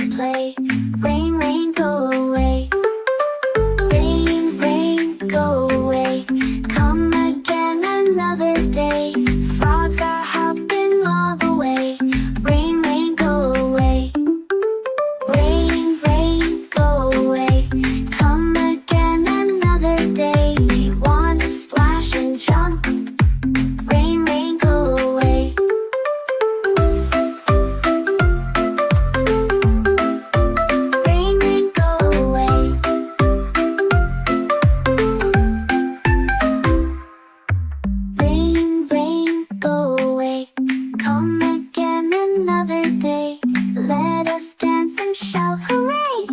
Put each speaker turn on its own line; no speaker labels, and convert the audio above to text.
to play. Rain, rain, go away. Rain, rain, go away. Come again another day. Frogs are hopping all the way. Rain, rain, go away. Rain, rain, go away. Come again another day. We want to splash and jump. Rain, rain, go away. Rain, rain, go away. Rain, rain, go away. Come again another day. Let us dance and shout hooray!